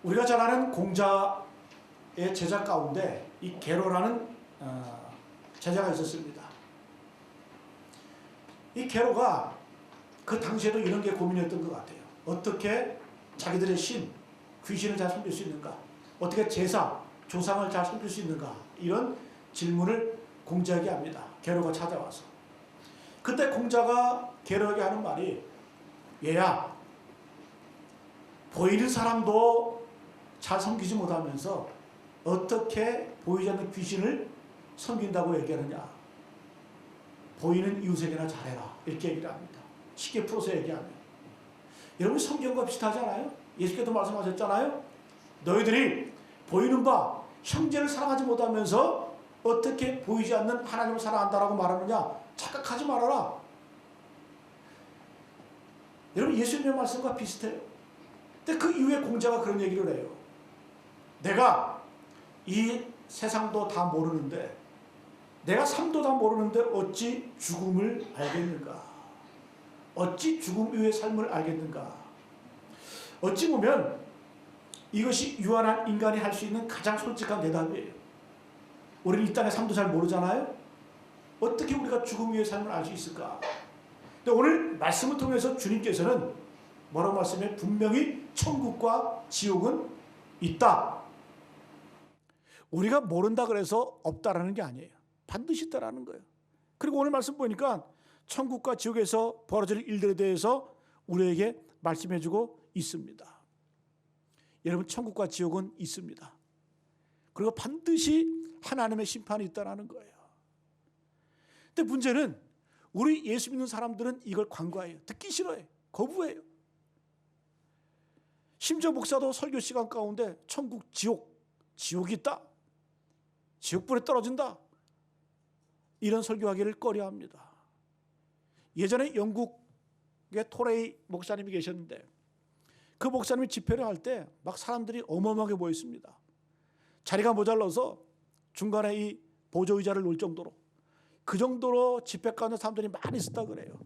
우리가 잘 아는 공자의 제자 가운데 이 게로라는 제자가 있었습니다. 이 게로가 그 당시에도 이런 게 고민이었던 것 같아요. 어떻게 자기들의 신, 귀신을 잘 섬길 수 있는가? 어떻게 제사, 조상을 잘 섬길 수 있는가? 이런 질문을 공자에게 합니다. 게로가 찾아와서. 그때 공자가 게로에게 하는 말이, 얘야, 보이는 사람도 잘 섬기지 못하면서 어떻게 보이지 않는 귀신을 섬긴다고 얘기하느냐. 보이는 이웃에게나 잘해라. 이렇게 얘기를 합니다. 쉽게 풀어서 얘기하면. 여러분, 성경과 비슷하지 않아요? 예수께서 말씀하셨잖아요. 너희들이 보이는 바 형제를 사랑하지 못하면서 어떻게 보이지 않는 하나님을 사랑한다라고 말하느냐. 착각하지 말아라. 여러분, 예수님의 말씀과 비슷해요. 근데 그 이후에 공자가 그런 얘기를 해요. 내가 이 세상도 다 모르는데, 내가 삶도 다 모르는데 어찌 죽음을 알겠는가? 어찌 죽음 이후의 삶을 알겠는가? 어찌 보면 이것이 유한한 인간이 할 수 있는 가장 솔직한 대답이에요. 우리는 이 땅의 삶도 잘 모르잖아요? 어떻게 우리가 죽음 이후의 삶을 알 수 있을까? 근데 오늘 말씀을 통해서 주님께서는 뭐라고 말씀해? 분명히 천국과 지옥은 있다. 우리가 모른다 그래서 없다라는 게 아니에요. 반드시 있다라는 거예요. 그리고 오늘 말씀 보니까 천국과 지옥에서 벌어질 일들에 대해서 우리에게 말씀해주고 있습니다. 여러분, 천국과 지옥은 있습니다. 그리고 반드시 하나님의 심판이 있다라는 거예요. 근데 문제는 우리 예수 믿는 사람들은 이걸 간과해요. 듣기 싫어해요. 거부해요. 심지어 목사도 설교 시간 가운데 천국, 지옥이 있다. 지옥불에 떨어진다. 이런 설교하기를 꺼려합니다. 예전에 영국의 토레이 목사님이 계셨는데 그 목사님이 집회를 할 때 막 사람들이 어마어마하게 모였습니다. 자리가 모자라서 중간에 이 보조의자를 놓을 정도로, 그 정도로 집회 가는 사람들이 많이 있었다 그래요.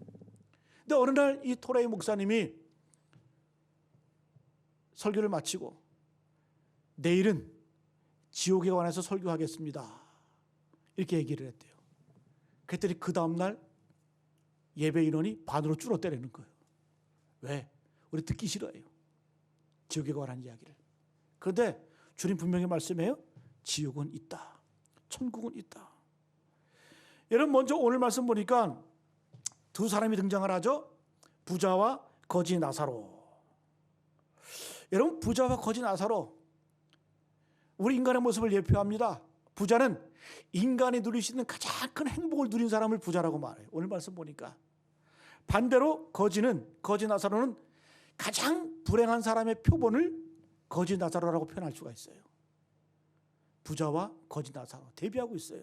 근데 어느 날 이 토레이 목사님이 설교를 마치고 내일은 지옥에 관해서 설교하겠습니다. 이렇게 얘기를 했대요. 그랬더니 그 다음날 예배 인원이 반으로 줄어들는 거예요. 왜? 우리 듣기 싫어해요. 지옥에 관한 이야기를. 그런데 주님 분명히 말씀해요. 지옥은 있다. 천국은 있다. 여러분, 먼저 오늘 말씀 보니까 두 사람이 등장을 하죠. 부자와 거지 나사로. 여러분, 부자와 거지 나사로, 우리 인간의 모습을 예표합니다. 부자는 인간이 누릴 수 있는 가장 큰 행복을 누린 사람을 부자라고 말해요. 오늘 말씀 보니까. 반대로 거지 나사로는 가장 불행한 사람의 표본을 거지 나사로라고 표현할 수가 있어요. 부자와 거지 나사로 대비하고 있어요.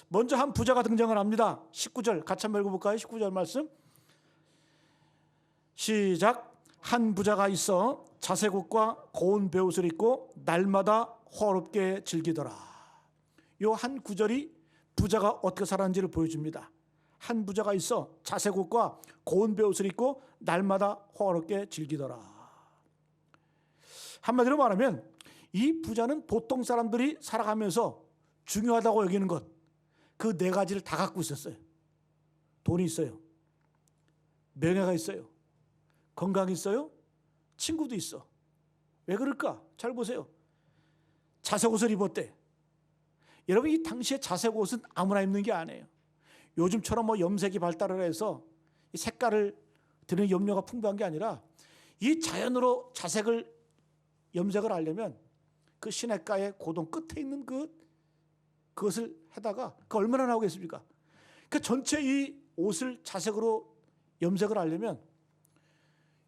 먼저 한 부자가 등장을 합니다. 19절 같이 한번 읽어볼까요? 19절 말씀 시작. 한 부자가 있어 자색옷과 고운 베옷을 입고 날마다 호화롭게 즐기더라. 요 한 구절이 부자가 어떻게 살았는지를 보여줍니다. 한 부자가 있어 자색옷과 고운 베옷을 입고 날마다 호화롭게 즐기더라. 한마디로 말하면 이 부자는 보통 사람들이 살아가면서 중요하다고 여기는 것, 그 네 가지를 다 갖고 있었어요. 돈이 있어요. 명예가 있어요. 건강이 있어요. 친구도 있어. 왜 그럴까? 잘 보세요. 자색옷을 입었대. 여러분, 이 당시에 자색옷은 아무나 입는 게 아니에요. 요즘처럼 뭐 염색이 발달을 해서 이 색깔을 드는 염료가 풍부한 게 아니라 이 자연으로 자색을 염색을 하려면 그 시냇가의 고동 끝에 있는 그것을 해다가 그 얼마나 나오겠습니까? 그 전체 이 옷을 자색으로 염색을 하려면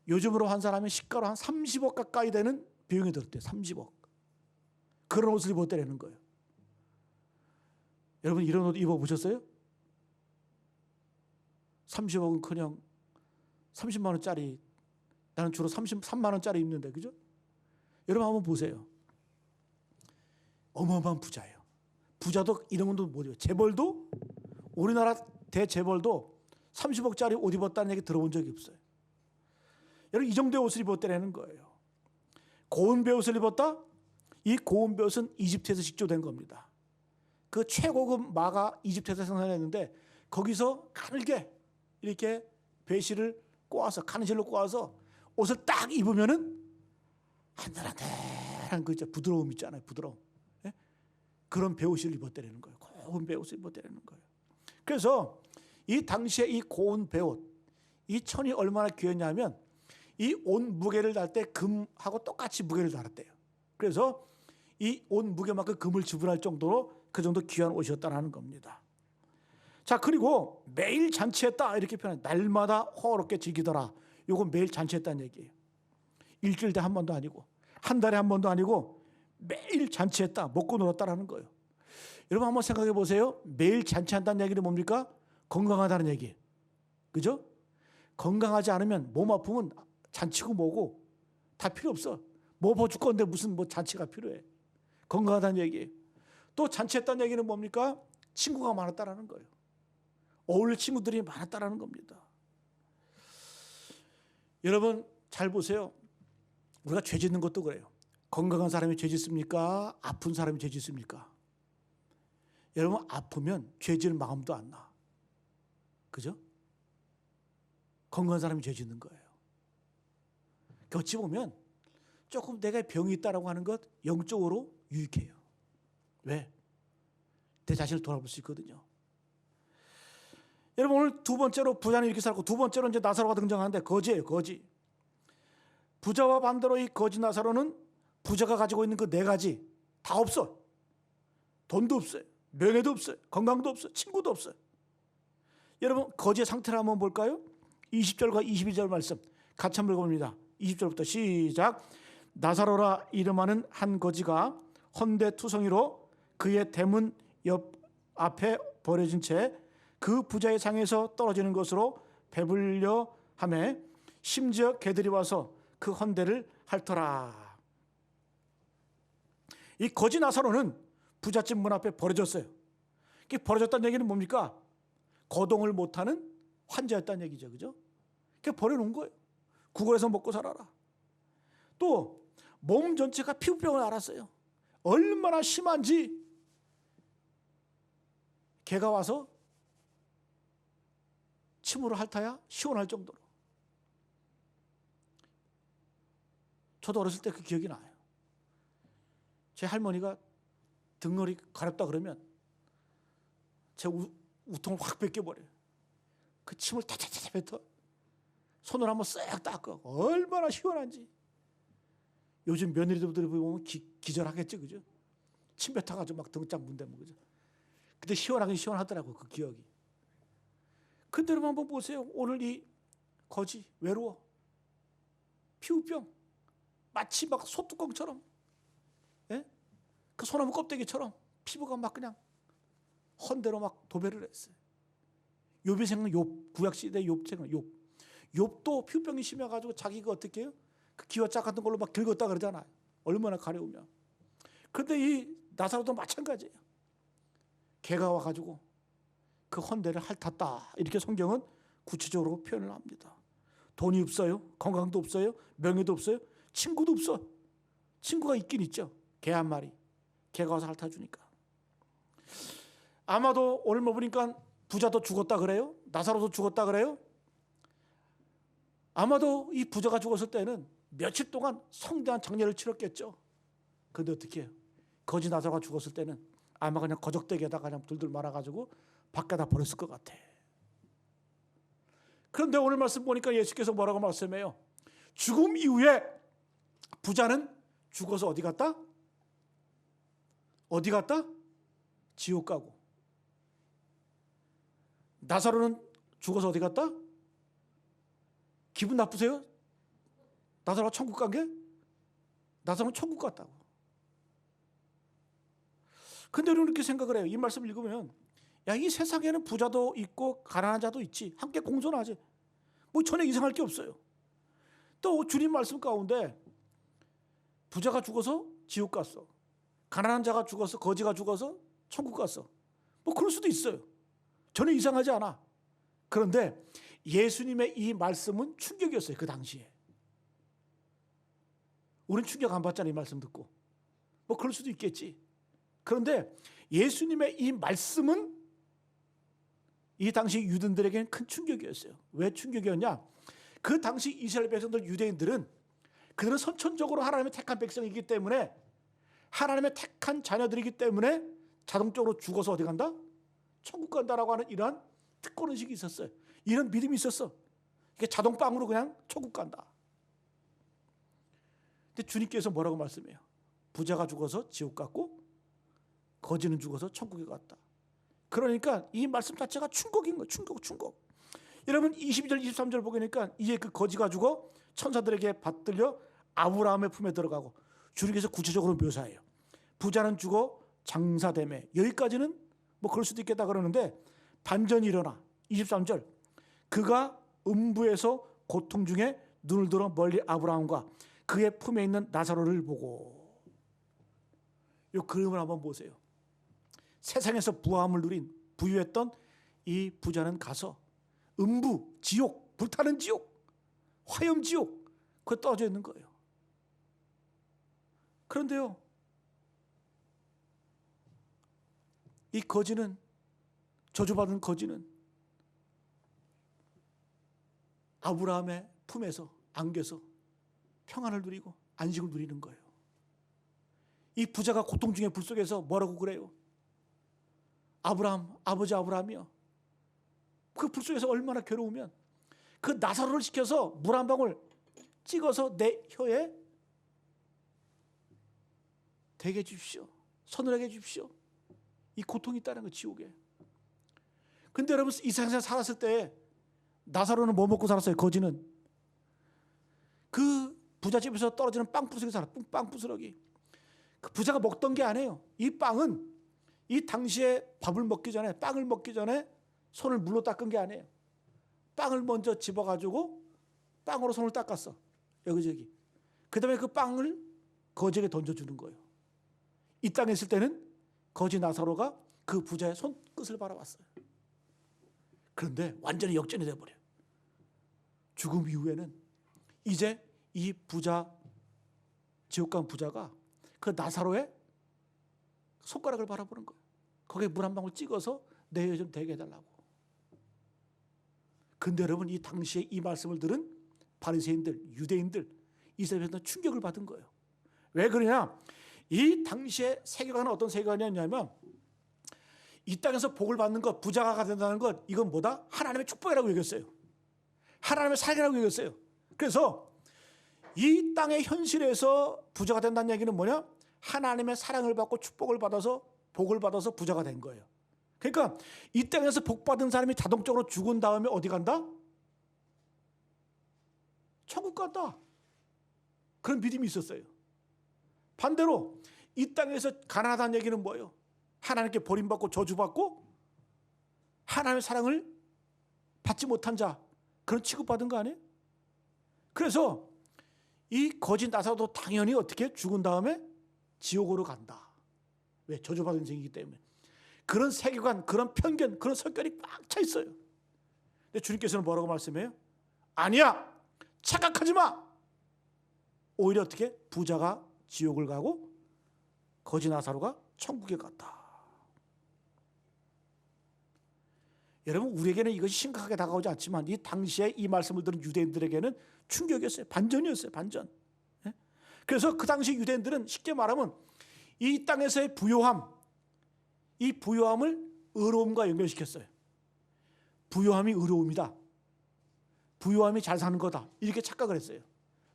요즘으로 환산하면 시가로 한 30억 가까이 되는 비용이 들었대요. 30억. 그런 옷을 입었다는 거예요. 여러분, 이런 옷 입어보셨어요? 30억은 그냥 30만 원짜리, 나는 주로 33만 원짜리 입는데, 그죠? 여러분 한번 보세요. 어마어마한 부자예요. 부자도 이런 것도 못 입어요. 재벌도, 우리나라 대재벌도 30억짜리 옷 입었다는 얘기 들어본 적이 없어요. 여러분, 이 정도의 옷을 입었다는 거예요. 고운 베옷을 입었다? 이 고운 베옷은 이집트에서 직조된 겁니다. 그 최고급 마가 이집트에서 생산했는데 거기서 가늘게 이렇게 배실을 꼬아서 가느실로 꼬아서 옷을 딱 입으면은 한들한들한 그 부드러움 있잖아요. 부드러움. 예? 그런 베옷을 입었다는 거예요. 고운 베옷을 입었다는 거예요. 그래서 이 당시에 이 고운 베옷, 이 천이 얼마나 귀했냐면 이 옷 무게를 달 때 금하고 똑같이 무게를 달았대요. 그래서 이 옷 무게만큼 금을 지불할 정도로 그 정도 귀한 옷이었다는 겁니다. 자, 그리고 매일 잔치했다 이렇게 표현해. 날마다 호화롭게 즐기더라. 이건 매일 잔치했다는 얘기예요. 일주일에 한 번도 아니고 한 달에 한 번도 아니고 매일 잔치했다. 먹고 놀았다라는 거예요. 여러분 한번 생각해 보세요. 매일 잔치한다는 얘기는 뭡니까? 건강하다는 얘기. 그죠? 건강하지 않으면 몸 아프면 잔치고 뭐고 다 필요 없어. 뭐 죽 건데 무슨 뭐 잔치가 필요해. 건강하다는 얘기예요. 또 잔치했다는 얘기는 뭡니까? 친구가 많았다라는 거예요. 어울릴 친구들이 많았다라는 겁니다. 여러분 잘 보세요. 우리가 죄 짓는 것도 그래요. 건강한 사람이 죄 짓습니까? 아픈 사람이 죄 짓습니까? 여러분 아프면 죄 지을 마음도 안 나. 그죠? 건강한 사람이 죄 짓는 거예요. 어찌 보면 조금 내가 병이 있다라고 하는 것 영적으로 유익해요. 왜? 내 자신을 돌아볼 수 있거든요. 여러분 오늘 두 번째로 부자는 이렇게 살고 두 번째로 이제 나사로가 등장하는데 거지예요. 거지. 부자와 반대로 이 거지 나사로는 부자가 가지고 있는 그 네 가지 다 없어. 돈도 없어요. 명예도 없어요. 건강도 없어요. 친구도 없어요. 여러분 거지의 상태를 한번 볼까요? 20절과 22절 말씀 같이 한번 읽어봅니다. 20절부터 시작. 나사로라 이름하는 한 거지가 헌데 투성이로 그의 대문 옆 앞에 버려진 채 그 부자의 상에서 떨어지는 것으로 배불려 하매 심지어 개들이 와서 그 헌데를 핥더라. 이 거지 나사로는 부잣집 문 앞에 버려졌어요. 이게 버려졌다는 얘기는 뭡니까? 거동을 못하는 환자였다는 얘기죠. 그죠? 그게 버려놓은 거예요. 구걸해서 먹고 살아라. 또 몸 전체가 피부병을 앓았어요. 얼마나 심한지 개가 와서 침으로 핥아야 시원할 정도로. 저도 어렸을 때 그 기억이 나요. 제 할머니가 등허리 가렵다 그러면 제 우통을 확 벗겨버려요. 그 침을 타타타타 뱉어 손을 한번 쓱 닦고 얼마나 시원한지. 요즘 며느리들이 보면 기절하겠죠. 그죠? 침 뱉어가지고 막 등짝 문대면 그죠? 근데 시원하긴 시원하더라고요. 그 기억이. 근데 여러분 한번 보세요. 오늘 이 거지 외로워. 피부병. 마치 막 소뚜껑처럼. 예? 그 소나무 껍데기처럼 피부가 막 그냥 헌대로 막 도배를 했어요. 욥이 생각 욥 구약시대 욥 생각 욥. 욥도 피부병이 심해가지고 자기가 어떻게 해요? 그 기와짝 같은 걸로 막 긁었다 그러잖아요. 얼마나 가려우면. 그런데 이 나사로도 마찬가지예요. 개가 와가지고 그 헌대를 핥았다. 이렇게 성경은 구체적으로 표현을 합니다. 돈이 없어요. 건강도 없어요. 명예도 없어요. 친구도 없어. 친구가 있긴 있죠. 개 한 마리. 개가 와서 핥아주니까. 아마도 오늘 뭐 보니까 부자도 죽었다 그래요? 나사로도 죽었다 그래요? 아마도 이 부자가 죽었을 때는 며칠 동안 성대한 장례를 치렀겠죠. 그런데 어떻게 해요? 거지 나사로가 죽었을 때는 아마 그냥 거적대기에다가 그냥 둘둘 말아가지고 밖에다 버렸을 것 같아. 그런데 오늘 말씀 보니까 예수께서 뭐라고 말씀해요? 죽음 이후에 부자는 죽어서 어디 갔다? 어디 갔다? 지옥 가고. 나사로는 죽어서 어디 갔다? 기분 나쁘세요? 나사로가 천국 간 게? 나사로는 천국 갔다고. 근데 우리는 이렇게 생각을 해요. 이 말씀을 읽으면 야, 이 세상에는 부자도 있고 가난한 자도 있지. 함께 공존하지. 뭐 전혀 이상할 게 없어요. 또 주님 말씀 가운데 부자가 죽어서 지옥 갔어. 가난한 자가 죽어서 거지가 죽어서 천국 갔어. 뭐 그럴 수도 있어요. 전혀 이상하지 않아. 그런데 예수님의 이 말씀은 충격이었어요. 그 당시에. 우린 충격 안 받잖아, 이 말씀 듣고. 뭐 그럴 수도 있겠지. 그런데 예수님의 이 말씀은 이 당시 유대인들에게는 큰 충격이었어요. 왜 충격이었냐? 그 당시 이스라엘 백성들, 유대인들은 그들은 선천적으로 하나님의 택한 백성이기 때문에, 하나님의 택한 자녀들이기 때문에 자동적으로 죽어서 어디 간다? 천국 간다라고 하는 이러한 특권의식이 있었어요. 이런 믿음이 있었어. 이게 자동빵으로 그냥 천국 간다. 근데 주님께서 뭐라고 말씀해요? 부자가 죽어서 지옥 갔고 거지는 죽어서 천국에 갔다. 그러니까 이 말씀 자체가 충격인 거예요. 충격. 여러분 22절 23절 보니까 이제 그 거지가 죽어 천사들에게 받들려 아브라함의 품에 들어가고, 주님께서 구체적으로 묘사해요. 부자는 죽어 장사되매. 여기까지는 뭐 그럴 수도 있겠다 그러는데, 반전이 일어나. 23절, 그가 음부에서 고통 중에 눈을 들어 멀리 아브라함과 그의 품에 있는 나사로를 보고. 이 그림을 한번 보세요. 세상에서 부함을 누린, 부유했던 이 부자는 가서 음부, 지옥, 불타는 지옥, 화염 지옥, 그거 떨어져 있는 거예요. 그런데요, 이 거지는, 저주받은 거지는 아브라함의 품에서, 안겨서 평안을 누리고 안식을 누리는 거예요. 이 부자가 고통 중에 불 속에서 뭐라고 그래요? 아브라함, 아버지 아브라함이요, 그 불 속에서 얼마나 괴로우면 그 나사로를 시켜서 물 한 방울 찍어서 내 혀에 대게 해주십시오. 서늘하게 해주십시오. 이 고통이 있다는 거, 지옥에. 근데 여러분, 이 세상에 살았을 때 나사로는 뭐 먹고 살았어요? 거지는 그 부잣집에서 떨어지는 빵 부스러기 살아. 빵 부스러기. 그 부자가 먹던 게 아니에요. 이 빵은 이 당시에 밥을 먹기 전에, 빵을 먹기 전에 손을 물로 닦은 게 아니에요. 빵을 먼저 집어가지고 빵으로 손을 닦았어. 여기저기. 그 다음에 그 빵을 거지에게 던져주는 거예요. 이 땅에 있을 때는 거지 나사로가 그 부자의 손끝을 바라봤어요. 그런데 완전히 역전이 돼버려요. 죽음 이후에는 이제 이 부자, 지옥 간 부자가 그 나사로의 손가락을 바라보는 거예요. 거기에 물 한 방울 찍어서 내 혀에 좀 대게 해달라고. 근데 여러분, 이 당시에 이 말씀을 들은 바리새인들, 유대인들, 이스라엘에서 충격을 받은 거예요. 왜 그러냐? 이 당시에 세계관은 어떤 세계관이었냐면, 이 땅에서 복을 받는 것, 부자가 된다는 것, 이건 뭐다? 하나님의 축복이라고 여겼어요. 하나님의 사랑이라고 여겼어요. 그래서 이 땅의 현실에서 부자가 된다는 얘기는 뭐냐? 하나님의 사랑을 받고 축복을 받아서, 복을 받아서 부자가 된 거예요. 그러니까 이 땅에서 복 받은 사람이 자동적으로 죽은 다음에 어디 간다? 천국 간다. 그런 믿음이 있었어요. 반대로 이 땅에서 가난하다는 얘기는 뭐예요? 하나님께 버림받고 저주받고 하나님의 사랑을 받지 못한 자, 그런 취급받은 거 아니에요? 그래서 이 거짓 나사로도 당연히 어떻게 죽은 다음에 지옥으로 간다. 왜? 저주받은 인생이기 때문에. 그런 세계관, 그런 편견, 그런 성격이 꽉 차 있어요. 근데 주님께서는 뭐라고 말씀해요? 아니야, 착각하지 마. 오히려 어떻게? 부자가 지옥을 가고 거지 나사로가 천국에 갔다. 여러분, 우리에게는 이것이 심각하게 다가오지 않지만 이 당시에 이 말씀을 들은 유대인들에게는 충격이었어요. 반전이었어요. 반전. 그래서 그 당시 유대인들은 쉽게 말하면 이 땅에서의 부요함, 이 부요함을 의로움과 연결시켰어요. 부요함이 의로움이다. 부요함이 잘 사는 거다. 이렇게 착각을 했어요.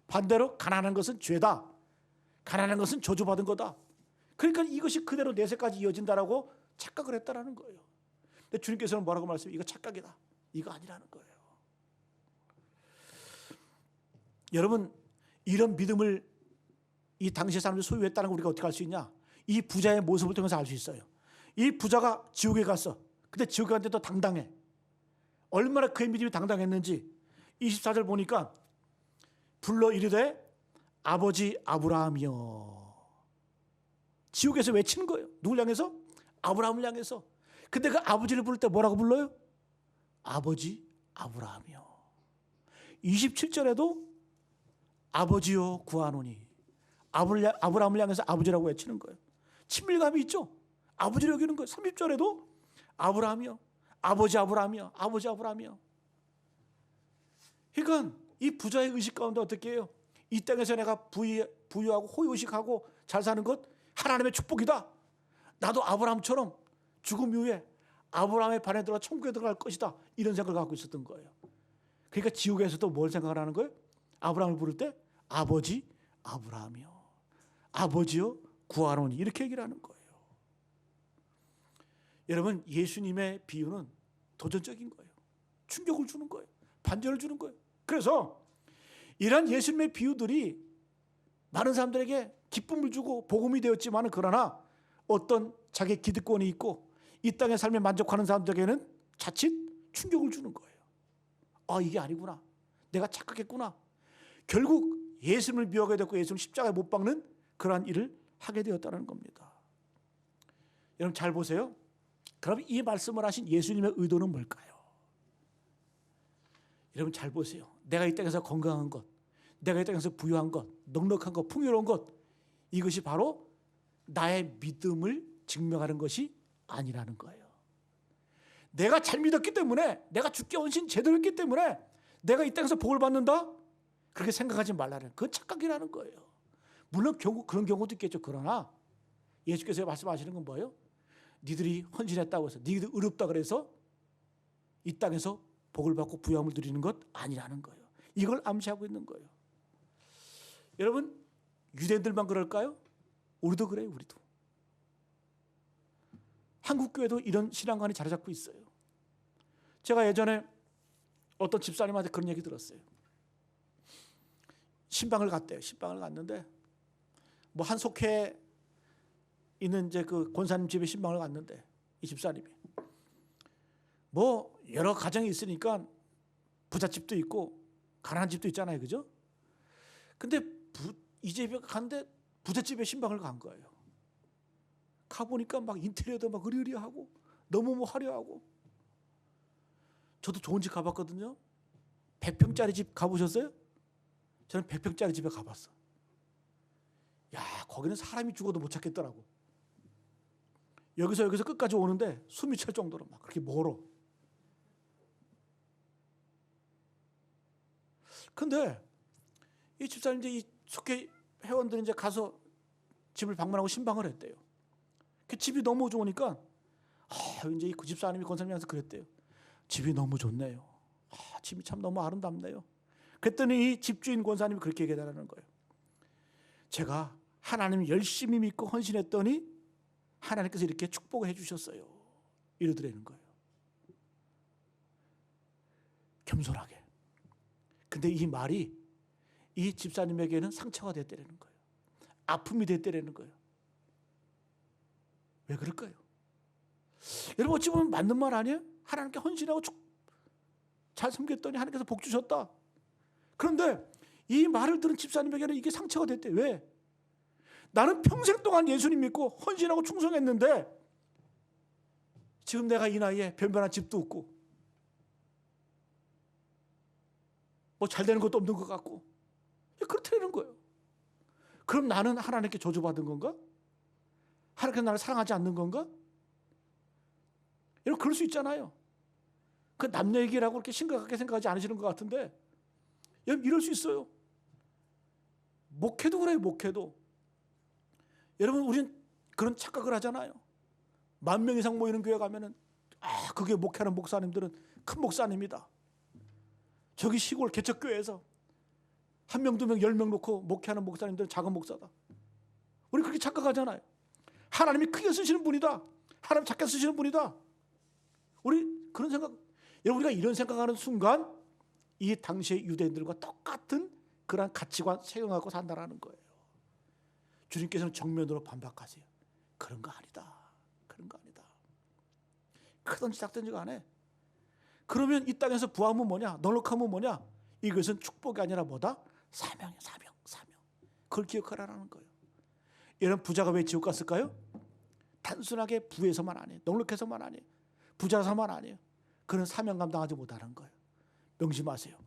반대로 가난한 것은 죄다. 가난한 것은 저주받은 거다. 그러니까 이것이 그대로 내세까지 이어진다라고 착각을 했다라는 거예요. 근데 주님께서는 뭐라고 말씀해요? 이거 착각이다. 이거 아니라는 거예요. 여러분, 이런 믿음을 이 당시의 사람들이 소유했다는 걸 우리가 어떻게 알 수 있냐? 이 부자의 모습을 통해서 알 수 있어요. 이 부자가 지옥에 갔어. 근데 지옥에 갔는데도 당당해. 얼마나 그의 믿음이 당당했는지 24절 보니까 불러 이르되 아버지 아브라함이여. 지옥에서 외치는 거예요. 누굴 향해서? 아브라함을 향해서. 근데 그 아버지를 부를 때 뭐라고 불러요? 아버지 아브라함이여. 27절에도 아버지여 구하노니 아브라함을 향해서 아버지라고 외치는 거예요. 친밀감이 있죠. 아버지를 여기는 거예요. 30절에도 아브라함이요, 아버지 아브라함이요, 아버지 아브라함이요. 그러니까 이 부자의 의식 가운데 어떻게 해요? 이 땅에서 내가 부유하고 호의호식하고 잘 사는 것 하나님의 축복이다. 나도 아브라함처럼 죽음 이후에 아브라함의 반에 들어가 천국에 들어갈 것이다. 이런 생각을 갖고 있었던 거예요. 그러니까 지옥에서도 뭘 생각을 하는 거예요? 아브라함을 부를 때 아버지 아브라함이요, 아버지요 구하노니, 이렇게 얘기를 하는 거예요. 여러분, 예수님의 비유는 도전적인 거예요. 충격을 주는 거예요. 반전을 주는 거예요. 그래서 이런 예수님의 비유들이 많은 사람들에게 기쁨을 주고 복음이 되었지만, 그러나 어떤 자기 기득권이 있고 이 땅의 삶에 만족하는 사람들에게는 자칫 충격을 주는 거예요. 아, 이게 아니구나, 내가 착각했구나. 결국 예수님을 미워하게 됐고 예수님을 십자가에 못 박는 그러한 일을 하게 되었다는 겁니다. 여러분 잘 보세요. 그럼 이 말씀을 하신 예수님의 의도는 뭘까요? 여러분 잘 보세요. 내가 이 땅에서 건강한 것, 내가 이 땅에서 부유한 것, 넉넉한 것, 풍요로운 것, 이것이 바로 나의 믿음을 증명하는 것이 아니라는 거예요. 내가 잘 믿었기 때문에, 내가 주께 헌신 제대로 했기 때문에 내가 이 땅에서 복을 받는다? 그렇게 생각하지 말라는, 그건 착각이라는 거예요. 물론 그런 경우도 있겠죠. 그러나 예수께서 말씀하시는 건 뭐예요? 니들이 헌신했다고 해서, 니들 의롭다 그래서 이 땅에서 복을 받고 부유함을 누리는 것 아니라는 거예요. 이걸 암시하고 있는 거예요. 여러분, 유대인들만 그럴까요? 우리도 그래요. 우리도. 한국교회도 이런 신앙관이 자리 잡고 있어요. 제가 예전에 어떤 집사님한테 그런 얘기 들었어요. 신방을 갔대요. 신방을 갔는데 뭐 한 속해 있는 이제 그 권사님 집에 신방을 갔는데, 이 집사님이 뭐 여러 가정이 있으니까 부잣집도 있고 가난한 집도 있잖아요, 그죠? 근데 이 집에 갔는데 부잣집에 신방을 간 거예요. 가보니까 막 인테리어도 막 으리으리하고 너무 뭐 화려하고. 저도 좋은 집 가봤거든요. 100평짜리 집 가보셨어요? 저는 100평짜리 집에 가봤어. 야, 거기는 사람이 죽어도 못 찾겠더라고. 여기서 끝까지 오는데 숨이 찰 정도로 막 그렇게 멀어. 근데 이 집사님, 이제 이 속해 회원들이 이제 가서 집을 방문하고 신방을 했대요. 그 집이 너무 좋으니까 이제 그 집사님이 권사님한테 그랬대요. 집이 너무 좋네요. 집이 참 너무 아름답네요. 그랬더니 이 집주인 권사님이 그렇게 얘기하는 거예요. 제가 하나님을 열심히 믿고 헌신했더니 하나님께서 이렇게 축복을 해주셨어요. 이러더라는 거예요. 겸손하게. 근데 이 말이 이 집사님에게는 상처가 됐다는 거예요. 아픔이 됐다는 거예요. 왜 그럴까요? 여러분, 어찌 보면 맞는 말 아니에요? 하나님께 헌신하고 잘 섬겼더니 하나님께서 복 주셨다. 그런데 이 말을 들은 집사님에게는 이게 상처가 됐대. 왜? 나는 평생 동안 예수님 믿고 헌신하고 충성했는데 지금 내가 이 나이에 변변한 집도 없고 뭐 잘 되는 것도 없는 것 같고 그렇다는 거예요. 그럼 나는 하나님께 저주받은 건가? 하나님께서 나를 사랑하지 않는 건가? 여러분, 그럴 수 있잖아요. 그 남녀 얘기라고 그렇게 심각하게 생각하지 않으시는 것 같은데 여러분, 이럴 수 있어요. 목회도 그래요. 목회도. 여러분, 우린 그런 착각을 하잖아요. 10,000명 이상 모이는 교회 가면은 그게 목회하는 목사님들은 큰 목사님이다. 저기 시골 개척교회에서 1명, 2명, 10명 놓고 목회하는 목사님들은 작은 목사다. 우리 그렇게 착각하잖아요. 하나님이 크게 쓰시는 분이다. 하나님 작게 쓰시는 분이다. 우리 그런 생각, 여러분, 우리가 이런 생각하는 순간 이 당시의 유대인들과 똑같은 그런 가치관 세용하고 산다라는 거예요. 주님께서는 정면으로 반박하세요. 그런 거 아니다. 그런 거 아니다. 크든지 작든지 간에. 그러면 이 땅에서 부함은 뭐냐? 넉넉함은 뭐냐? 이것은 축복이 아니라 뭐다? 사명이야. 사명. 그걸 기억하라는 거예요. 이런 부자가 왜 지옥 갔을까요? 단순하게 부에서만 아니에요. 넉넉해서만 아니에요. 부자서만 아니에요. 그런 사명 감당하지 못하는 거예요. 명심하세요.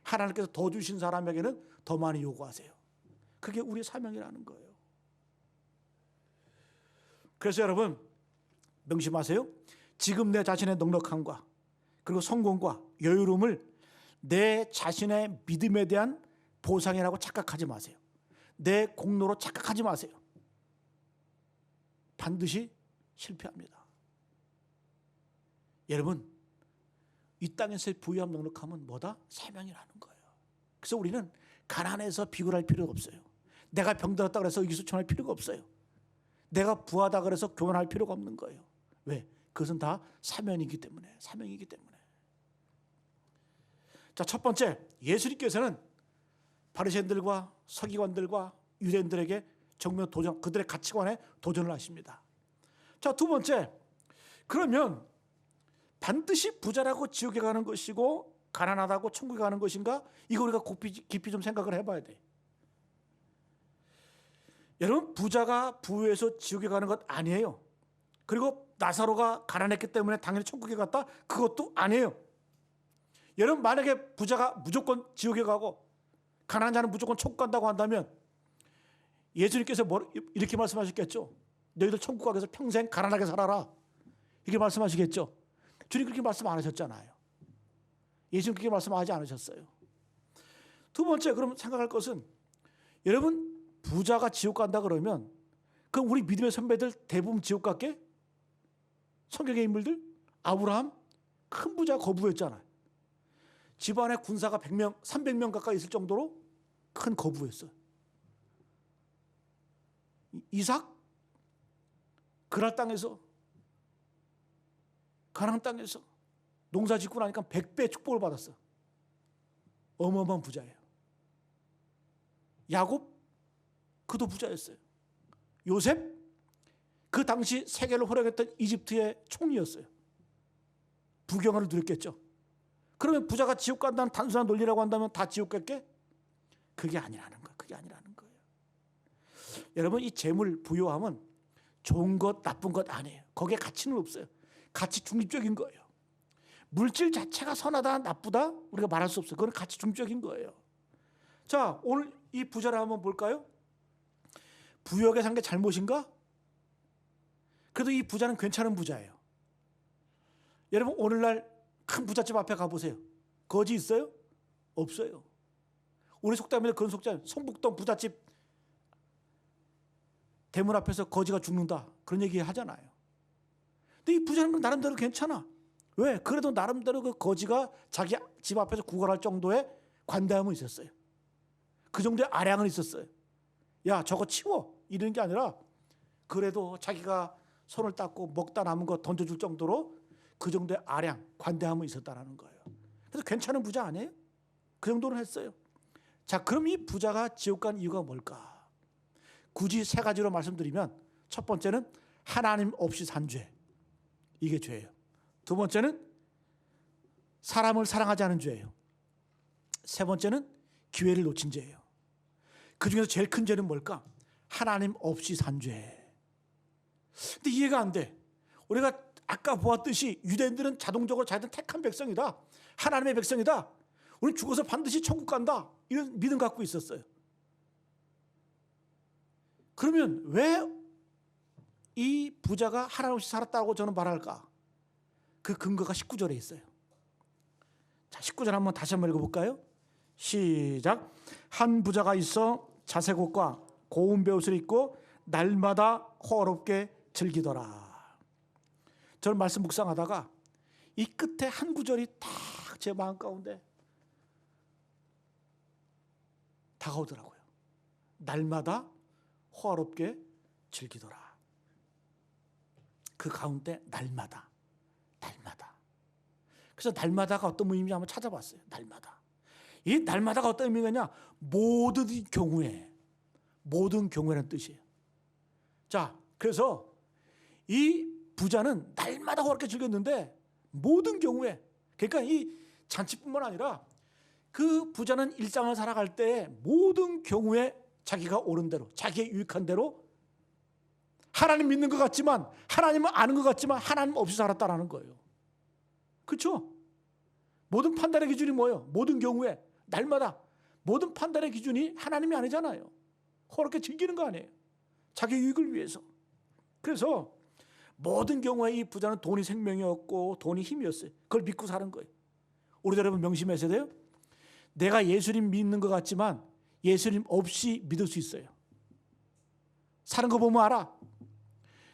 하나님께서 더 주신 사람에게는 더 많이 요구하세요. 그게 우리의 사명이라는 거예요. 그래서 여러분 명심하세요. 지금 내 자신의 넉넉함과 그리고 성공과 여유로움을 내 자신의 믿음에 대한 보상이라고 착각하지 마세요. 내 공로로 착각하지 마세요. 반드시 실패합니다. 여러분, 이 땅에서의 부유함 넉넉함은 뭐다? 사명이라는 거예요. 그래서 우리는 가난해서 비굴할 필요가 없어요. 내가 병들었다 그래서 의기소침할 필요가 없어요. 내가 부하다 그래서 교만할 필요가 없는 거예요. 왜? 그것은 다 사명이기 때문에. 사명이기 때문에. 자, 첫 번째, 예수님께서는 바리새인들과 서기관들과 유대인들에게 정면 도전, 그들의 가치관에 도전을 하십니다. 자, 두 번째, 그러면 반드시 부자라고 지옥에 가는 것이고 가난하다고 천국에 가는 것인가? 이거 우리가 깊이 좀 생각을 해봐야 돼. 여러분, 부자가 부유해서 지옥에 가는 것 아니에요. 그리고 나사로가 가난했기 때문에 당연히 천국에 갔다? 그것도 아니에요. 여러분, 만약에 부자가 무조건 지옥에 가고 가난한 자는 무조건 천국 간다고 한다면 예수님께서 이렇게 말씀하셨겠죠. 너희들 천국 가서 평생 가난하게 살아라. 이렇게 말씀하시겠죠. 주님 그렇게 말씀 안 하셨잖아요. 예수님 그렇게 말씀하지 않으셨어요. 두 번째, 그럼 생각할 것은 여러분, 부자가 지옥 간다 그러면 그럼 우리 믿음의 선배들 대부분 지옥 갔게? 성경의 인물들? 아브라함? 큰 부자 거부했잖아요. 집안에 군사가 100명, 300명 가까이 있을 정도로 큰 거부였어요. 이삭? 그랄 땅에서, 가나안 땅에서 농사 짓고 나니까 100배 축복을 받았어요. 어마어마한 부자예요. 야곱? 그도 부자였어요. 요셉? 그 당시 세계를 호령했던 이집트의 총리였어요. 부경을 누렸겠죠. 그러면 부자가 지옥 간다는 단순한 논리라고 한다면 다 지옥 갈게? 그게 아니라는 거예요. 그게 아니라는 거예요. 여러분, 이 재물 부유함은 좋은 것 나쁜 것 아니에요. 거기에 가치는 없어요. 가치 중립적인 거예요. 물질 자체가 선하다 나쁘다 우리가 말할 수 없어요. 그건 가치 중립적인 거예요. 자, 오늘 이 부자를 한번 볼까요? 부유하게 산 게 잘못인가? 그래도 이 부자는 괜찮은 부자예요. 여러분, 오늘날 큰 부잣집 앞에 가보세요. 거지 있어요? 없어요. 우리 속담에 그런 속담, 성북동 부잣집 대문 앞에서 거지가 죽는다, 그런 얘기 하잖아요. 근데 이 부자는 나름대로 괜찮아. 왜? 그래도 나름대로 그 거지가 자기 집 앞에서 구걸할 정도의 관대함은 있었어요. 그 정도의 아량은 있었어요. 야, 저거 치워, 이러는 게 아니라 그래도 자기가 손을 닦고 먹다 남은 거 던져줄 정도로 그 정도의 아량, 관대함은 있었다는 거예요. 그래서 괜찮은 부자 아니에요? 그 정도는 했어요. 자, 그럼 이 부자가 지옥 간 이유가 뭘까? 굳이 세 가지로 말씀드리면, 첫 번째는 하나님 없이 산 죄. 이게 죄예요. 두 번째는 사람을 사랑하지 않은 죄예요. 세 번째는 기회를 놓친 죄예요. 그 중에서 제일 큰 죄는 뭘까? 하나님 없이 산 죄. 근데 이해가 안 돼. 우리가 아까 보았듯이 유대인들은 자동적으로 자기들은 택한 백성이다. 하나님의 백성이다. 우리는 죽어서 반드시 천국 간다. 이런 믿음 갖고 있었어요. 그러면 왜 이 부자가 하나님 없이 살았다고 저는 말할까? 그 근거가 19절에 있어요. 자, 19절 한번 다시 한번 읽어볼까요? 시작. 한 부자가 있어 자색 옷과 고운 베옷을 입고 날마다 호화롭게 즐기더라. 저는 말씀 묵상하다가 이 끝에 한 구절이 딱 제 마음 가운데 다가오더라고요. 날마다 호화롭게 즐기더라. 그 가운데 날마다. 그래서 날마다가 어떤 의미인지 한번 찾아봤어요. 날마다. 이 날마다가 어떤 의미가 모든 경우에라는 뜻이에요. 자, 그래서 이 부자는 날마다 호화롭게 즐겼는데 모든 경우에, 그러니까 이 잔치뿐만 아니라 그 부자는 일상을 살아갈 때 모든 경우에 자기가 옳은 대로, 자기의 유익한 대로 하나님 믿는 것 같지만, 하나님은 아는 것 같지만 하나님 없이 살았다라는 거예요. 그렇죠? 모든 판단의 기준이 뭐예요? 모든 경우에, 날마다 모든 판단의 기준이 하나님이 아니잖아요. 호롭게 즐기는 거 아니에요. 자기 유익을 위해서. 그래서 모든 경우에 이 부자는 돈이 생명이었고 돈이 힘이었어요. 그걸 믿고 사는 거예요. 우리 여러분 명심하셔야 돼요. 내가 예수님 믿는 것 같지만 예수님 없이 믿을 수 있어요. 사는 거 보면 알아.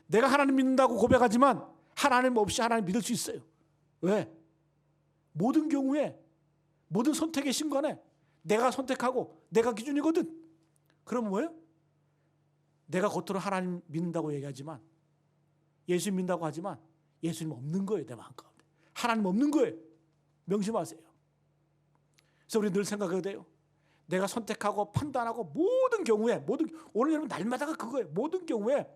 내가 하나님 믿는다고 고백하지만 하나님 없이 하나님 믿을 수 있어요. 왜? 모든 경우에 모든 선택의 신관에 내가 선택하고 내가 기준이거든. 그럼 뭐예요? 내가 겉으로 하나님 믿는다고 얘기하지만 예수님 믿는다고 하지만 예수님 없는 거예요. 내 마음 가운데. 하나님 없는 거예요. 명심하세요. 그래서 우리 늘 생각해야 돼요. 내가 선택하고 판단하고 모든 경우에 오늘 여러분 날마다가 그거예요. 모든 경우에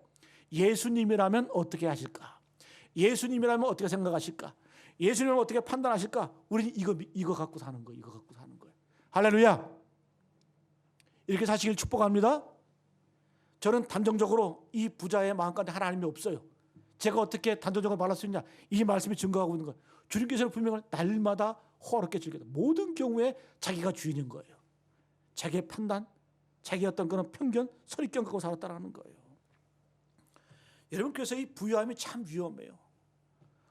예수님이라면 어떻게 하실까? 예수님이라면 어떻게 생각하실까? 예수님을 어떻게 판단하실까? 우리는 이거 갖고 사는 거예요. 이거 갖고 사는 거예요. 할렐루야. 이렇게 사시길 축복합니다. 저는 단정적으로 이 부자의 마음 가운데 하나님이 없어요. 제가 어떻게 단정적으로 말할 수 있냐? 이 말씀이 증거하고 있는 거예요. 주님께서는 분명히 날마다 호롭게 즐기다. 모든 경우에 자기가 주인인 거예요. 자기의 판단, 자기의 어떤 그런 편견, 선입견 갖고 살았다는 거예요. 여러분, 그래서 이 부유함이 참 위험해요.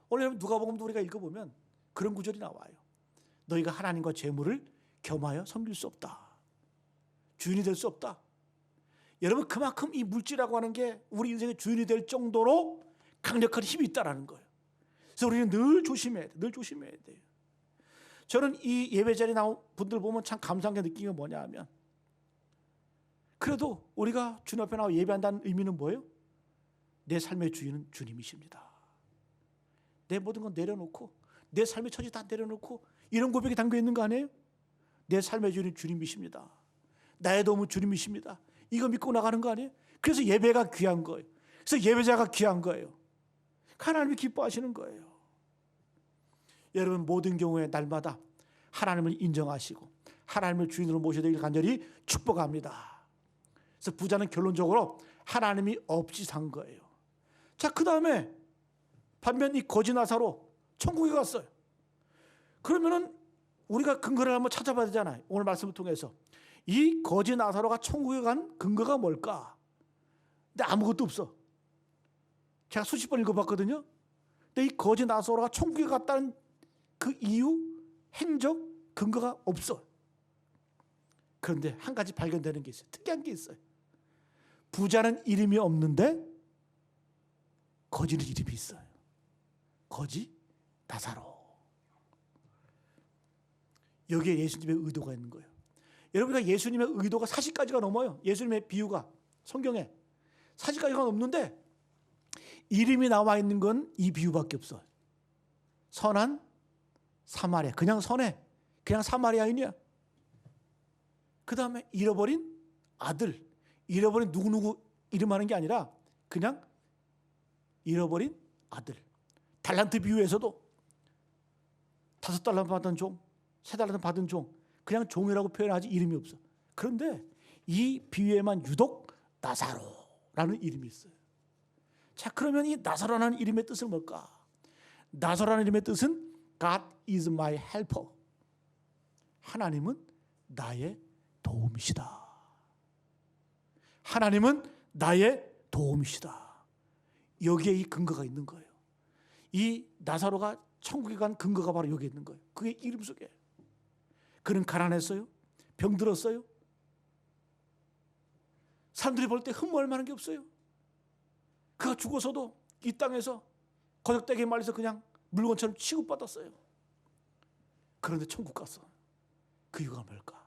오늘 여러분 누가복음도 우리가 읽어보면 그런 구절이 나와요. 너희가 하나님과 재물을 겸하여 섬길 수 없다. 주인이 될 수 없다. 여러분, 그만큼 이 물질이라고 하는 게 우리 인생의 주인이 될 정도로 강력한 힘이 있다는 거예요. 그래서 우리는 늘 조심해야 돼. 늘 조심해야 돼요. 저는 이 예배 자리에 나온 분들 보면 참 감사한 게 느낀 게 뭐냐 하면 그래도 우리가 주님 앞에 나와 예배한다는 의미는 뭐예요? 내 삶의 주인은 주님이십니다. 내 모든 건 내려놓고 내 삶의 처지 다 내려놓고 이런 고백이 담겨 있는 거 아니에요? 내 삶의 주인은 주님이십니다. 나의 도움은 주님이십니다. 이거 믿고 나가는 거 아니에요? 그래서 예배가 귀한 거예요. 그래서 예배자가 귀한 거예요. 하나님이 기뻐하시는 거예요. 여러분, 모든 경우에 날마다 하나님을 인정하시고 하나님을 주인으로 모셔되길 간절히 축복합니다. 그래서 부자는 결론적으로 하나님이 없이 산 거예요. 자, 그 다음에 반면 이 거지 나사로 천국에 갔어요. 그러면은 우리가 근거를 한번 찾아봐야 되잖아요. 오늘 말씀을 통해서 이 거지 나사로가 천국에 간 근거가 뭘까? 근데 아무것도 없어. 제가 수십 번 읽어봤거든요. 근데 이 거지 나사로가 천국에 갔다는 그 이유, 행적, 근거가 없어. 그런데 한 가지 발견되는 게 있어요. 특이한 게 있어요. 부자는 이름이 없는데 거지는 이름이 있어요. 거지 나사로. 여기에 예수님의 의도가 있는 거예요. 여러분과 예수님의 의도가 40가지가 넘어요. 예수님의 비유가 성경에 40가지가 넘는데 이름이 나와 있는 건 이 비유밖에 없어요. 선한 사마리아. 그냥 선해. 그냥 사마리아인이야. 그 다음에 잃어버린 아들. 잃어버린 누구누구 이름하는 게 아니라 그냥 잃어버린 아들. 달란트 비유에서도 5달란트 받은 종, 3달란트 받은 종, 그냥 종이라고 표현하지 이름이 없어. 그런데 이 비유에만 유독 나사로라는 이름이 있어요. 자, 그러면 이 나사로라는 이름의 뜻은 뭘까? 나사로라는 이름의 뜻은 God is my helper. 하나님은 나의 도움이시다. 하나님은 나의 도움이시다. 여기에 이 근거가 있는 거예요. 이 나사로가 천국에 간 근거가 바로 여기에 있는 거예요. 그의 이름 속에. 그는 가난했어요? 병들었어요? 사람들이 볼 때 흠모할 만한 게 없어요. 그가 죽어서도 이 땅에서 거적대게 말려서 그냥 물건처럼 취급받았어요. 그런데 천국 갔어. 그 이유가 뭘까?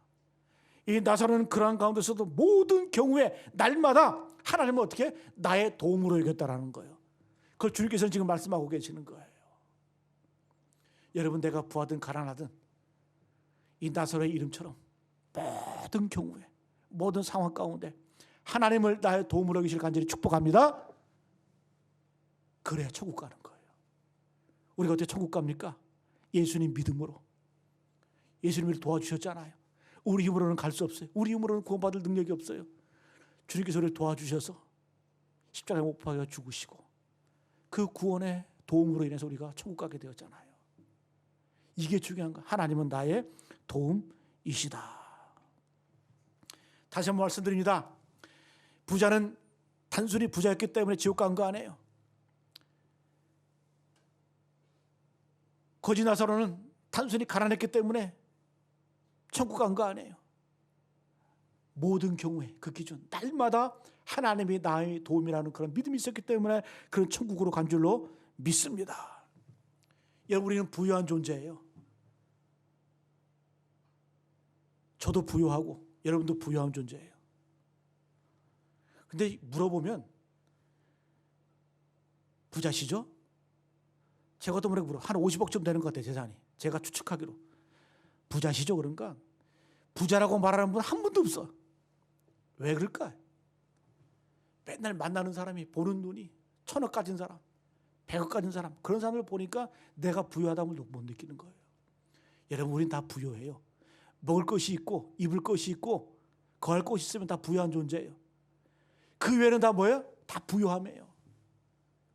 이 나사로는 그러한 가운데서도 모든 경우에 날마다 하나님은 어떻게 나의 도움으로 여겼다라는 거예요. 그걸 주님께서는 지금 말씀하고 계시는 거예요. 여러분, 내가 부하든 가난하든 이 나사로의 이름처럼 모든 경우에 모든 상황 가운데 하나님을 나의 도움으로 여기실 간절히 축복합니다. 그래야 천국 가는 거예요. 우리가 어떻게 천국 갑니까? 예수님 믿음으로. 예수님이 도와주셨잖아요. 우리 힘으로는 갈 수 없어요. 우리 힘으로는 구원받을 능력이 없어요. 주님께서 우리를 도와주셔서 십자가에 못 박혀 죽으시고 그 구원의 도움으로 인해서 우리가 천국 가게 되었잖아요. 이게 중요한 거. 하나님은 나의 도움이시다. 다시 한번 말씀드립니다. 부자는 단순히 부자였기 때문에 지옥 간 거 아니에요. 거지 나사로는 단순히 가난했기 때문에 천국 간 거 아니에요. 모든 경우에 그 기준, 날마다 하나님이 나의 도움이라는 그런 믿음이 있었기 때문에 그런 천국으로 간 줄로 믿습니다. 여러분, 우리는 부유한 존재예요. 저도 부유하고 여러분도 부유한 존재예요. 근데 물어보면 부자시죠? 제가 또 물어 한 50억쯤 되는 것 같아요, 재산이. 제가 추측하기로. 부자시죠? 그런가? 부자라고 말하는 분 한 분도 없어. 왜 그럴까? 맨날 만나는 사람이, 보는 눈이 1,000억 가진 사람, 100억 가진 사람, 그런 사람을 보니까 내가 부유하다는 걸 못 느끼는 거예요. 여러분, 우린 다 부유해요. 먹을 것이 있고 입을 것이 있고 거할 것이 있으면 다 부유한 존재예요. 그 외에는 다 뭐예요? 다 부유함이에요.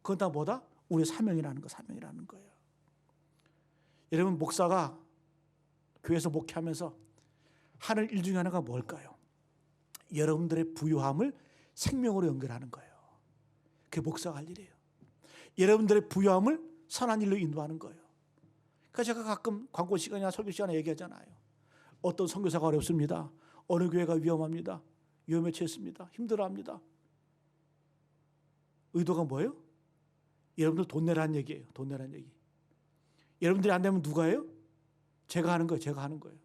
그건 다 뭐다? 우리의 사명이라는 거, 사명이라는 거예요. 여러분, 목사가 교회에서 목회하면서 하는 일 중에 하나가 뭘까요? 여러분들의 부유함을 생명으로 연결하는 거예요. 그게 목사가 할 일이에요. 여러분들의 부유함을 선한 일로 인도하는 거예요. 그러니까 제가 가끔 광고 시간이나 설교 시간에 얘기하잖아요. 어떤 선교사가 어렵습니다. 어느 교회가 위험합니다. 위험에 처했습니다. 힘들어합니다. 의도가 뭐예요? 여러분들 돈 내라는 얘기예요. 돈 내라는 얘기. 여러분들이 안 되면 누가 해요? 제가 하는 거예요. 제가 하는 거예요.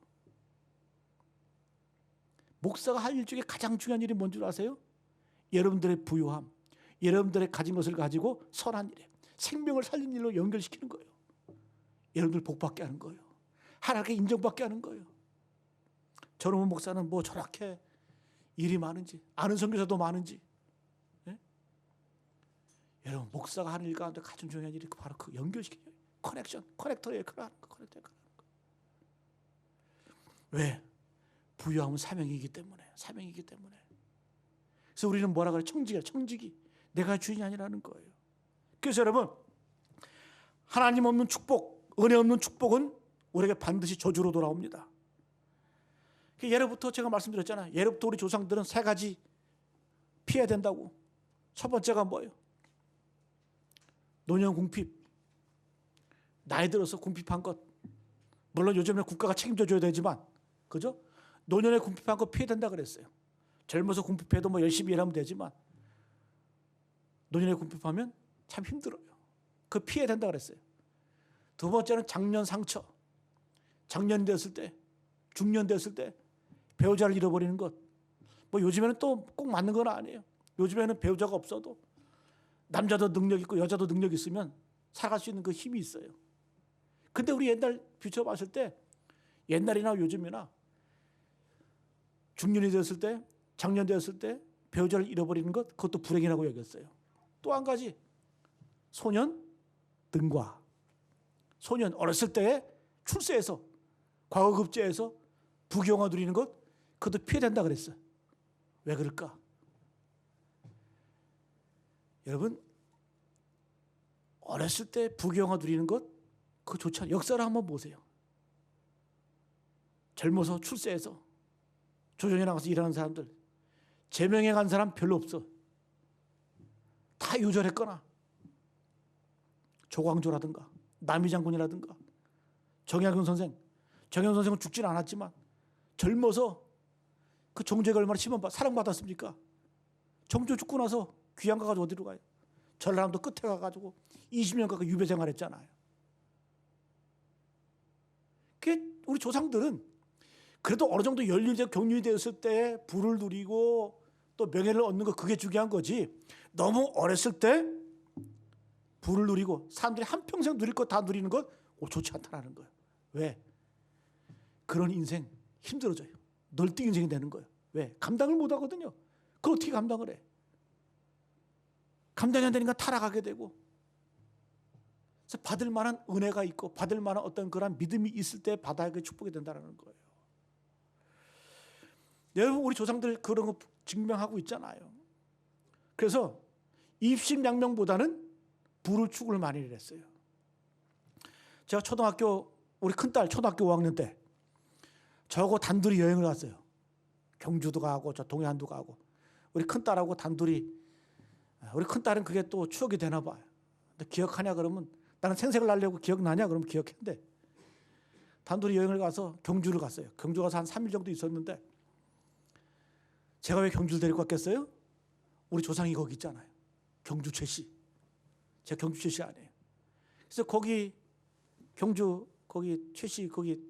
목사가 할 일 중에 가장 중요한 일이 뭔 줄 아세요? 여러분들의 부유함, 여러분들의 가진 것을 가지고 선한 일에 생명을 살린 일로 연결시키는 거예요. 여러분들 복받게 하는 거예요. 하나님께 인정받게 하는 거예요. 저놈의 목사는 뭐 저렇게 일이 많은지, 아는 선교사도 많은지. 예? 여러분, 목사가 하는 일 가운데 가장 중요한 일이 바로 그 연결시키는 커넥션, 커넥터예요. 커넥터. 왜? 부유함은 사명이기 때문에. 사명이기 때문에. 그래서 우리는 뭐라 그래? 청지기야, 청지기. 내가 주인이 아니라는 거예요. 그래서 여러분, 하나님 없는 축복, 은혜 없는 축복은 우리에게 반드시 저주로 돌아옵니다. 예로부터 제가 말씀드렸잖아요. 예로부터 우리 조상들은 3가지 피해야 된다고. 첫 번째가 뭐예요? 노년 궁핍. 나이 들어서 궁핍한 것. 물론 요즘에 국가가 책임져 줘야 되지만, 그죠? 노년에 궁핍한 거 피해야 된다 그랬어요. 젊어서 궁핍해도 뭐 열심히 일하면 되지만 노년에 궁핍하면 참 힘들어요. 그 피해야 된다 그랬어요. 두 번째는 장년 상처. 장년 되었을 때, 중년 되었을 때 배우자를 잃어버리는 것. 뭐 요즘에는 또 꼭 맞는 건 아니에요. 요즘에는 배우자가 없어도 남자도 능력 있고 여자도 능력 있으면 살아갈 수 있는 그 힘이 있어요. 근데 우리 옛날 비춰봤을 때 옛날이나 요즘이나 중년이 되었을 때, 장년 되었을 때 배우자를 잃어버리는 것, 그것도 불행이라고 여겼어요. 또 한 가지, 소년 등과. 소년, 어렸을 때에 출세해서 과거급제해서 부귀영화 누리는 것, 그것도 피해된다 그랬어요. 왜 그럴까? 여러분, 어렸을 때 부귀영화 누리는 것, 그거 좋지 않아요. 역사를 한번 보세요. 젊어서 출세해서 조정에 나가서 일하는 사람들, 제명해 간 사람 별로 없어. 다 유절했거나 조광조라든가 남이장군이라든가 정약용 선생. 정약용 선생은 죽진 않았지만 젊어서 그 정조에게 얼마나 사랑받았습니까? 정조 죽고 나서 귀양 가가지고 어디로 가요? 전라남도 끝에 가가지고 20년 가까이 유배 생활했잖아요. 우리 조상들은 그래도 어느 정도 연륜되고 경륜이 되었을 때 부를 누리고 또 명예를 얻는 거, 그게 중요한 거지. 너무 어렸을 때 부를 누리고 사람들이 한평생 누릴 거 다 누리는 것, 좋지 않다는 거예요. 왜? 그런 인생 힘들어져요. 널뛰기 인생이 되는 거예요. 왜? 감당을 못 하거든요. 그걸 어떻게 감당을 해? 감당이 안 되니까 타락하게 되고. 그래서 받을 만한 은혜가 있고 받을 만한 어떤 그런 믿음이 있을 때 받아야 그 축복이 된다는 거예요. 여러분, 우리 조상들 그런 거 증명하고 있잖아요. 그래서 입신양명보다는 부를 추구를 많이 했어요. 제가 우리 큰딸 초등학교 5학년 때 저하고 단둘이 여행을 갔어요. 경주도 가고 저 동해안도 가고. 우리 큰딸하고 단둘이, 우리 큰딸은 그게 또 추억이 되나 봐요. 근데 기억하냐 그러면 나는 생색을 날려고 기억나냐 그러면 기억했는데, 단둘이 여행을 가서 경주를 갔어요. 경주 가서 한 3일 정도 있었는데, 제가 왜 경주를 데리고 갔겠어요? 우리 조상이 거기 있잖아요. 경주 최씨. 제가 경주 최씨 아니에요. 그래서 거기 경주 거기 최씨 거기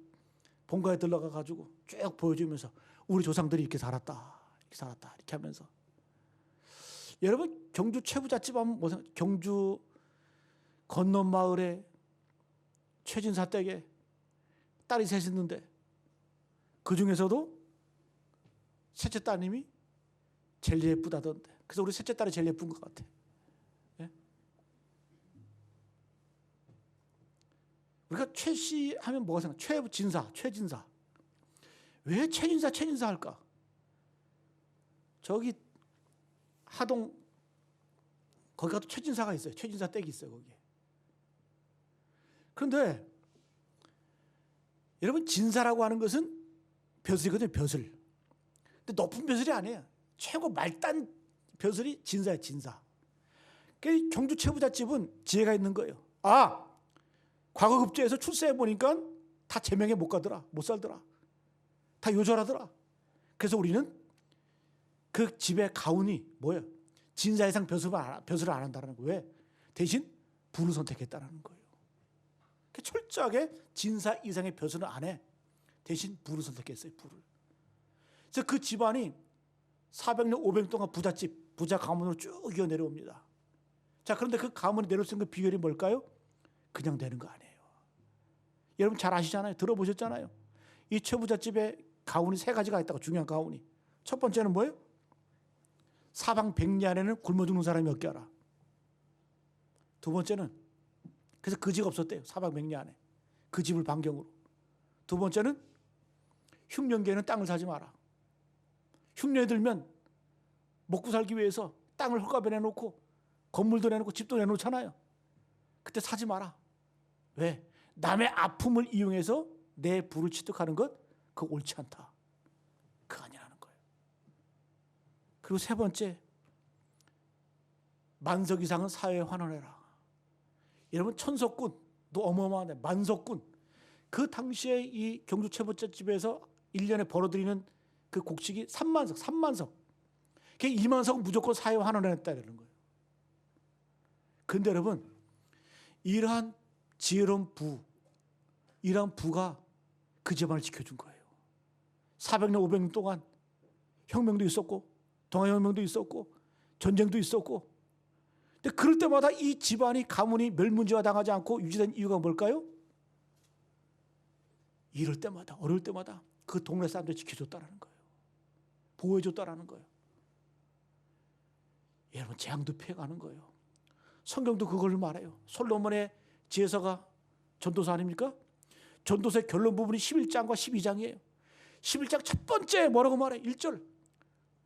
본가에 들러가 가지고 쭉 보여주면서 우리 조상들이 이렇게 살았다, 이렇게 살았다, 이렇게 하면서. 여러분, 경주 최부잣집 하면 뭐, 경주 건넌 마을에 최진사 댁에 딸이 셋 있는데, 그 중에서도 셋째 따님이 제일 예쁘다던데. 그래서 우리 셋째 딸이 제일 예쁜 것 같아. 예? 우리가 최씨 하면 뭐가 생각? 최진사. 왜 최진사 할까? 저기 하동 거기 가도 최진사가 있어요. 최진사 댁이 있어요, 거기에. 그런데 여러분, 진사라고 하는 것은 벼슬이거든요, 벼슬. 근데 높은 벼슬이 아니에요. 최고 말단 벼슬이 진사예요, 진사. 그러니까 경주 최부잣집은 지혜가 있는 거예요. 아, 과거 급제에서 출세해 보니까 다 제명에 못 가더라, 못 살더라, 다 요절하더라. 그래서 우리는 그 집의 가훈이 뭐예요? 진사 이상 벼슬을 안 한다는 거예요. 왜? 대신 부를 선택했다는 거예요. 철저하게 진사 이상의 벼슬은 안 해. 대신 부를 선택했어요, 부를. 그래서 그 집안이 400년, 500년 동안 부잣집, 부자 가문으로 쭉 이어 내려옵니다. 자, 그런데 그 가문이 내려올 수 있는 그 비결이 뭘까요? 그냥 되는 거 아니에요. 여러분 잘 아시잖아요. 들어보셨잖아요. 이 최부잣집에 가훈이 세 가지가 있다고, 중요한 가훈이. 첫 번째는 뭐예요? 사방 백리 안에는 굶어 죽는 사람이 없게 하라. 두 번째는, 그래서 거지가 없었대요, 사방 백리 안에. 그 집을 반경으로. 두 번째는 흉년기에는 땅을 사지 마라. 흉년이 들면 먹고 살기 위해서 땅을 헐값에 내놓고 건물도 내놓고 집도 내놓잖아요. 그때 사지 마라. 왜? 남의 아픔을 이용해서 내 부를 취득하는 것, 그거 옳지 않다. 그거 아니라는 거예요. 그리고 세 번째, 만석 이상은 사회에 환원해라. 여러분, 천석군도 어마어마하네. 만석군. 그 당시에 이 경주 최부잣집에서 1년에 벌어들이는 그 곡식이 3만석. 그 2만석은 무조건 사회에 환원했다는 거예요. 그런데 여러분, 이러한 지혜로운 부, 이러한 부가 그 집안을 지켜준 거예요. 400년, 500년 동안 혁명도 있었고, 동아혁명도 있었고, 전쟁도 있었고. 근데 그럴 때마다 이 집안이, 가문이 멸문지화 당하지 않고 유지된 이유가 뭘까요? 이럴 때마다, 어려울 때마다 그 동네 사람들이 지켜줬다는 거예요. 보호해줬다는 거예요. 여러분, 재앙도 피해가는 거예요. 성경도 그걸 말해요. 솔로몬의 지혜서가 전도서 아닙니까? 전도서의 결론 부분이 11장과 12장이에요. 11장 첫 번째 뭐라고 말해? 1절.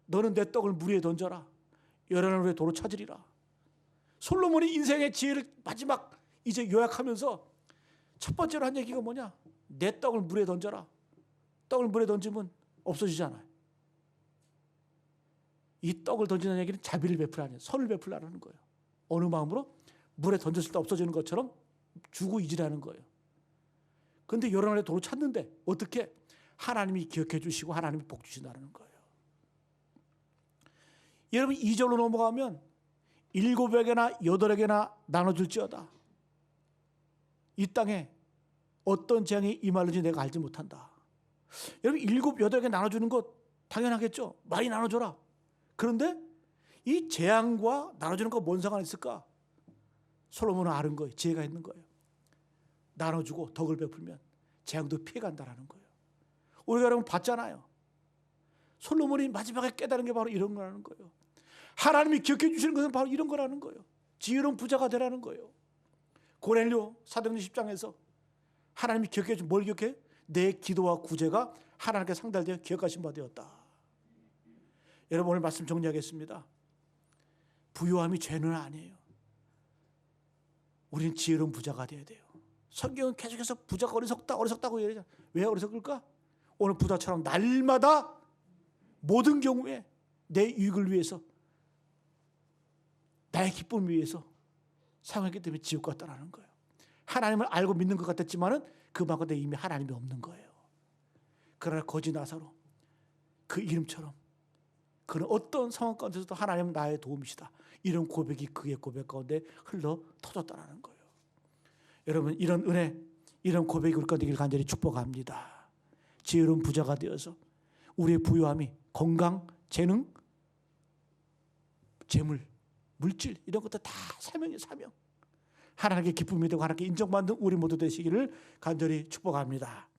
너는 내 떡을 물 위에 던져라. 열한 후에 도로 찾으리라. 솔로몬이 인생의 지혜를 마지막 이제 요약하면서 첫 번째로 한 얘기가 뭐냐? 내 떡을 물에 던져라. 떡을 물에 던지면 없어지잖아요. 이 떡을 던지는 얘기는 자비를 베풀라는, 선을 베풀라는 거예요. 어느 마음으로? 물에 던졌을 때 없어지는 것처럼 주고 잊으라는 거예요. 그런데 열한 후에 도로 찾는데 어떻게? 하나님이 기억해 주시고 하나님이 복 주신다는 거예요. 여러분, 2절로 넘어가면 7에게나 8에게나 나눠줄지어다. 이 땅에 어떤 재앙이 임하는지 내가 알지 못한다. 여러분, 7, 8에게 나눠주는 것 당연하겠죠. 많이 나눠줘라. 그런데 이 재앙과 나눠주는 거 뭔 상관이 있을까? 솔로몬은 아는 거예요. 지혜가 있는 거예요. 나눠주고 덕을 베풀면 재앙도 피해간다는 거예요. 우리가 여러분 봤잖아요. 솔로몬이 마지막에 깨달은 게 바로 이런 거라는 거예요. 하나님이 기억해 주시는 것은 바로 이런 거라는 거예요. 지혜로운 부자가 되라는 거예요. 고넬료 사도행전 10장에서 하나님이 기억해 준, 뭘 기억해? 내 기도와 구제가 하나님께 상달되어 기억하신 바 되었다. 여러분, 오늘 말씀 정리하겠습니다. 부유함이 죄는 아니에요. 우리는 지혜로운 부자가 되어야 돼요. 성경은 계속해서 부자가 어리석다고 얘기하잖아요. 왜 어리석을까? 오늘 부자처럼 날마다 모든 경우에 내 유익을 위해서, 나의 기쁨을 위해서 사용했기 때문에 지옥 갔다라는 거예요. 하나님을 알고 믿는 것 같았지만은 그 마음에 이미 하나님이 없는 거예요. 그러나 거지 나사로 그 이름처럼 그런 어떤 상황 가운데서도 하나님은 나의 도움이시다. 이런 고백이 그의 고백 가운데 흘러 터졌다는 거예요. 여러분, 이런 은혜, 이런 고백이 우리 가운데 되길 간절히 축복합니다. 지혜로운 부자가 되어서 우리의 부유함이 건강, 재능, 재물, 물질 이런 것도 다 사명이에요. 사명. 하나님께 기쁨이 되고 하나님께 인정받는 우리 모두 되시기를 간절히 축복합니다.